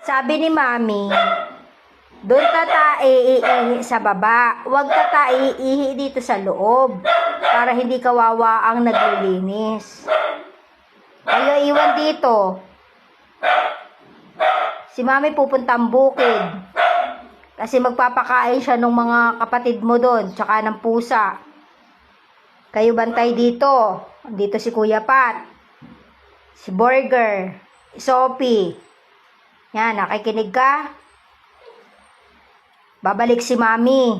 Sabi ni Mami, doon ka iihi sa baba. Huwag ka iihi dito sa loob. Para hindi kawawa ang naglilinis. Kayo iwan dito. Si Mami pupuntang bukid. Kasi magpapakain siya ng mga kapatid mo doon. Tsaka ng pusa. Kayo bantay dito. Dito si Kuya Pat. Si Burger. Si Sophie. Yan, nakikinig ka? Babalik si Mami.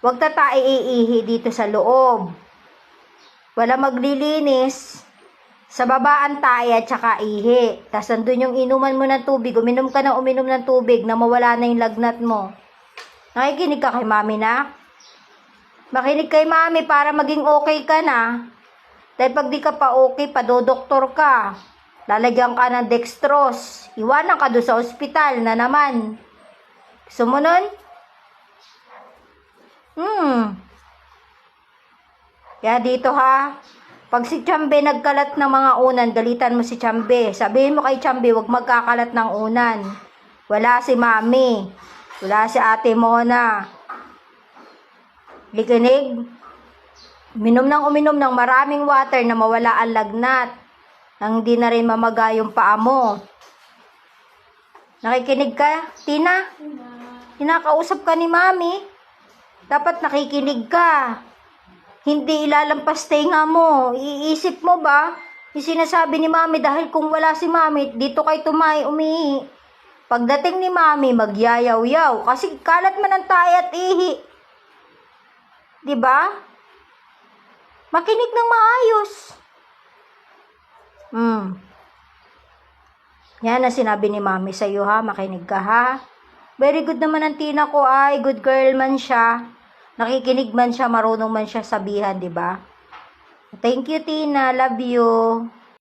Huwag iihi dito sa loob. Wala maglilinis. Sa baba ang tae at saka ihi. Tapos nandun yung inuman mo ng tubig. Uminom ka ng uminom ng tubig na mawala na yung lagnat mo. Nakikinig ka kay Mami na? Makinig kay Mami para maging okay ka na. Dahil pag di ka pa okay, padodoktor ka. Lalagyan ka ng dextrose. Iwanan ka doon sa ospital na naman. Gusto mo nun? Kaya dito ha. Pag si Chambe nagkalat ng mga unan, galitan mo si Chambe. Sabihin mo kay Chambe, huwag magkakalat ng unan. Wala si Mami. Wala si Ate Mona. Likinig. Uminom ng maraming water na mawala ang lagnat. Nang hindi na rin mamaga yung paa mo. Nakikinig ka, Tina? Kinakausap ka ni Mami. Dapat nakikinig ka. Hindi ilalampas tenga mo. Iisip mo ba? Yung sinasabi ni Mami dahil kung wala si Mami, dito kay umihi. Pagdating ni Mami, magyayaw-yaw. Kasi kalat man ang tayo at ihi. Diba? Makinig ng maayos. Yan ang sinabi ni Mami sa'yo ha. Makinig ka ha. Very good naman ang Tina ko ay. Good girl man siya. Nakikinig man siya, marunong man siya sabihan, di ba? Thank you, Tina. Love you.